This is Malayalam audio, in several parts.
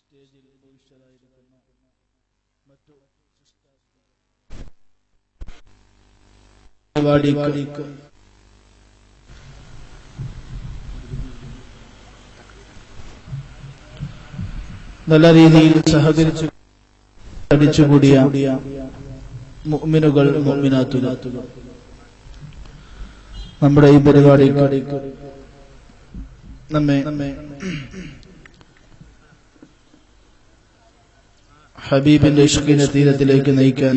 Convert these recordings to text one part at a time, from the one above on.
സ്റ്റേജിൽ ഉപവിഷ്ടരായിരിക്കുന്ന മറ്റു പരിപാടിക്ക് നല്ല രീതിയിൽ സഹകരിച്ച് അടിച്ചുകൂടിയ മുഅ്മിനുകൾ മുഅ്മിനാത്തുകൾ, നമ്മുടെ ഈ പരിപാടിക്ക് നമ്മെ ഹബീബിന്റെ ഇഷ്കിന്റെ തീരത്തിലേക്ക് നയിക്കാൻ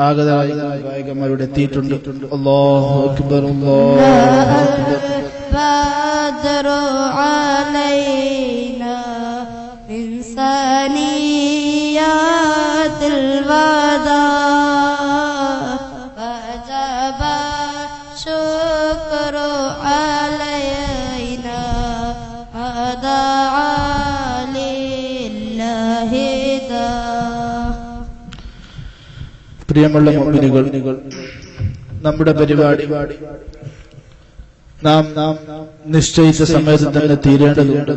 ആഗതരായ ഗായകന്മാരുടെ എത്തിയിട്ടുണ്ട്. അല്ലാഹു അക്ബർ, അല്ലാഹു അക്ബർ. ബദറു അലൈനാ മിൻ സനിയാതിൽ വദാ വജബ ശുക്രു അലൈനാ അദാ ലില്ലാഹി ദാ. പ്രിയമുള്ള മുഅ്മിനുകൾ, നമ്മുടെ പരിപാടി നാം നിശ്ചയിച്ച സമയത്ത് തന്നെ തീരേണ്ടതുണ്ട്.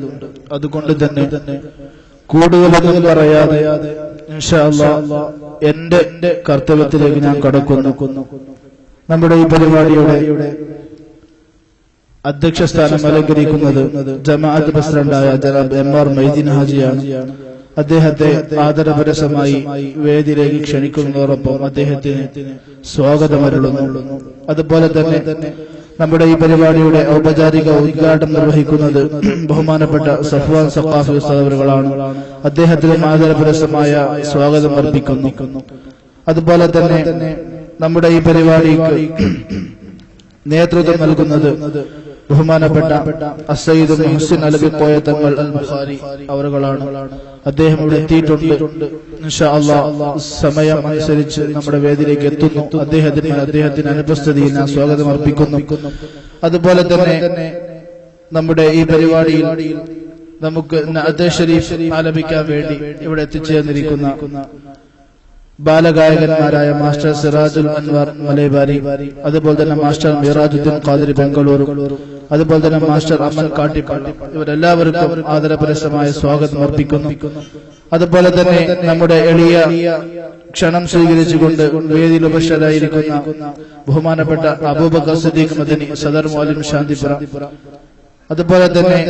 അതുകൊണ്ട് തന്നെ കൂടുതലൊന്നും പറയാതെ ഇൻഷാ അല്ലാഹ് എന്റെ കർത്തവ്യത്തിലേക്ക് ഞാൻ കടക്കുന്നു. നമ്മുടെ ഈ പരിപാടിയുടെ അധ്യക്ഷ സ്ഥാനം അലങ്കരിക്കുന്നത് ജമാഅത്ത് പ്രസിഡന്റായ ജനാബ് എം.ആർ. മൊയ്തീൻ ഹാജിയാണ്. അദ്ദേഹത്തെ ആദരപരസമായി വേദിയിലേക്ക് ക്ഷണിക്കുന്നതോടൊപ്പം അദ്ദേഹത്തിന് സ്വാഗതമരുളുന്നു. അതുപോലെ തന്നെ നമ്മുടെ ഈ പരിപാടിയുടെ ഔപചാരിക ഉദ്ഘാടനം നിർവഹിക്കുന്നത് ബഹുമാനപ്പെട്ട സഫ്വാൻ സഖാഫി ഉസ്താദ് അവറുകളാണ്. അദ്ദേഹത്തിനും ആദരപരസമായ സ്വാഗതം അർപ്പിക്കുന്നു. അതുപോലെ തന്നെ നമ്മുടെ ഈ പരിപാടിക്ക് നേതൃത്വം നൽകുന്നത് ബഹുമാനപ്പെട്ട അസയ്യിദ് മുഹ്സിൻ അലവി കോയ തങ്ങൾ അൽ ബുഖാരി അവറുകളാണ്. അദ്ദേഹം ഇവിടെ എത്തിയിട്ടുണ്ട്. ഇൻഷാ അല്ലാഹ് സമയം അനുസരിച്ച് നമ്മുടെ വേദിയിലേക്ക് എത്തുന്നു. അദ്ദേഹത്തിന് അനുപസ്ഥിതിയിൽ ഞാൻ സ്വാഗതം അർപ്പിക്കുന്നു. അതുപോലെ തന്നെ നമ്മുടെ ഈ പരിപാടിയിൽ നമുക്ക് നഅ്ത ഷരീഫ് ആലപിക്കാൻ വേണ്ടി ഇവിടെ എത്തിച്ചേർന്നിരിക്കുന്ന ബാലഗായകന്മാരായ മാസ്റ്റർ സിറാജുൽ അൻവർ മലൈബാരി, അതുപോലെ തന്നെ മാസ്റ്റർ മിറാജുദ്ദീൻ ഖാദിരി ബംഗളൂരു, അതുപോലെ തന്നെ മാസ്റ്റർ അമൻ കാട്ടിപ്പാടി, ഇവരെല്ലാവർക്കും ആദരപരസമായ സ്വാഗതം അർപ്പിക്കുന്നു. അതുപോലെ തന്നെ നമ്മുടെ എളിയ ക്ഷണം സ്വീകരിച്ചുകൊണ്ട് വേദിയിൽ ഉപസ്ഥരായിരിക്കുന്ന ബഹുമാനപ്പെട്ട അബൂബക്കർ സിദ്ദീഖ് മദനി സദർ മൗലവി ശാന്തിപുര, അതുപോലെ തന്നെ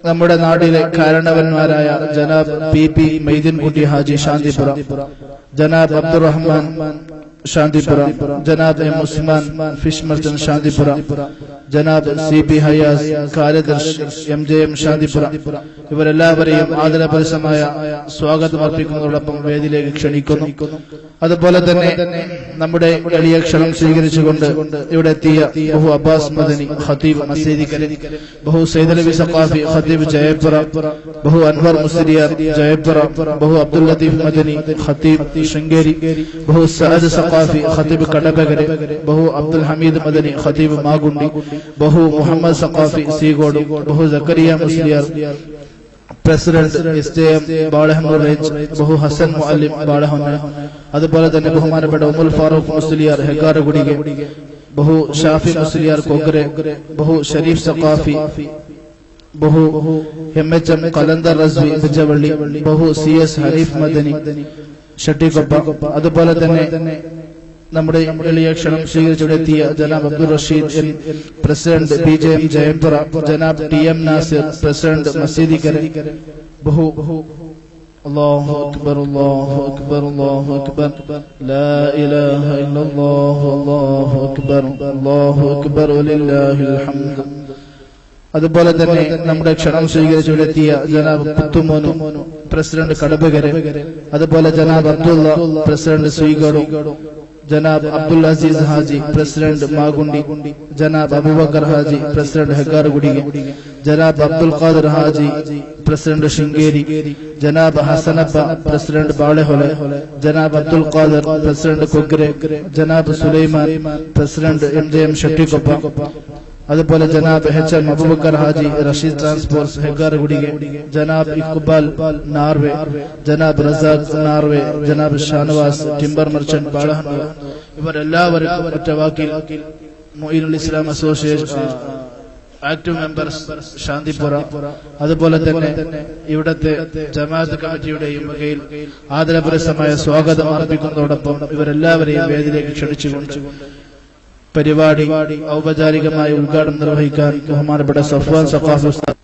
നമ്മുടെ നാട്ടിലെ കാരണവന്മാരായ ജനാബ് P Moideen Kutty Haji Shanthipura, Janab Abdurahman Shanthipura, Janab M Usman fish merchant Shanthipura, Janab CP Hayas കാര്യദർശി MJM ശാന്തിപുര, ഇവരെല്ലാവരെയും ആദരപരസമായ സ്വാഗതം അർപ്പിക്കുന്നതോടൊപ്പം വേദിയിലേക്ക് ക്ഷണിക്കുന്നു. അതുപോലെ തന്നെ നമ്മുടെ എളിയ ക്ഷണം സ്വീകരിച്ചുകൊണ്ട് ഇവിടെ എത്തിയ ബഹു അബ്ബാസ് മദനി ഖതീബ് മസീദിക്കര, ബഹു സൈദലവി സഖാഫി ഖതീബ് ജയപുര, ബഹു അൻവർ മുസ്ലിയാർ ജയപുര, ബഹു അബ്ദുൽ ലത്തീഫ് മദനി ഖതീബ് ശൃംഗേരി, ബഹു സഅദ് സഖാഫി ഖതീബ് കടബകര, ബഹു അബ്ദുൽ ഹമീദ് മദനി ഖതീബ് മാഗുണ്ടി, ബഹു മുഹമ്മദ് സഖാഫി സീഗോഡ്, ബഹു സക്കരിയ മുസ്ലിയാർ പ്രസിഡന്റ് SJM ബാളഹന്നൂർ റേഞ്ച്, ബഹു ഹസൻ മുഅല്ലിം ബാളഹന്നൂർ, അതുപോലെ തന്നെ ബഹുമാനപ്പെട്ട ഉമുൽ ഫാറൂഖ് മുസ്ലിയാർ ഹെഗാരഗുഡിಗೆ, ബഹു ഷാഫി മുസ്ലിയാർ കൊഗ്രെ, ബഹു ഷരീഫ് സഖാഫി, ബഹു MHM കലന്തർ റസ്വി ബുജവള്ളി, ബഹു CS ഹനീഫ് മദനി ഷട്ടിക്കൊപ്പ, അതുപോലെ തന്നെ നമ്മുടെ എളിയ ക്ഷണം സ്വീകരിച്ചെത്തിയ Janab Abdul Rasheed president BJM Jayapura, Janab TM Nasir president Maseedikkara, ബഹു അല്ലാഹു അക്ബർ, അല്ലാഹു അക്ബർ, അല്ലാഹു അക്ബർ, ലാ ഇലാഹ ഇല്ലല്ലാഹു, അല്ലാഹു അക്ബർ, അല്ലാഹു അക്ബർ വലില്ലാഹിൽ ഹംദ്. അതുപോലെ തന്നെ നമ്മുടെ ക്ഷണം സ്വീകരിച്ചെത്തിയ ജനാബ് പുത്തുമോനു പ്രസിഡന്റ് കടബകര, അതുപോലെ Janab Abdulla president Sweegodu, Janab Abdul Azeez Haji president Magundi, Janab Aboobacker Haji president ഹെഗാരഗുഡിಗೆ, Janab Abdul Khadir Haji president Sringeri, Janab Hasanappa president Balehole, Janab Abdul Khadir president Kogre, Janab Sulaiman president MJM Shettikoppa, അതുപോലെ ജനാബ് HM അബൂബക്കർ ഹാജി റഷീദ് ട്രാൻസ്പോർട്സ് ഹെഗാരഗുഡിಗೆ, ജനാബ് ഇഖ്ബാൽ നാർവെ, ജനാബ് റസാഖ് നാർവെ, ജനാബ് ഷാനവാസ് ടിംബർ മർച്ചന്റ് ബാളഹന്നൂർ, ഇവരെല്ലാവരും ഒറ്റവാക്കിൽ Muinul Islam association active members Shanthipura, അതുപോലെ തന്നെ ഇവിടത്തെ ജമാഅത്ത് കമ്മിറ്റിയുടെയും വകയിൽ ആദരപരമായ സ്വാഗതം അർപ്പിക്കുന്നതോടൊപ്പം ഇവരെല്ലാവരെയും വേദിയിലേക്ക് ക്ഷണിച്ചുകൊണ്ട് പരിപാടി ഔപചാരികമായി ഉദ്ഘാടനം നിർവഹിക്കാൻ ബഹുമാനപ്പെട്ട സഫ്വാൻ സഖാഫി ഉസ്താദ്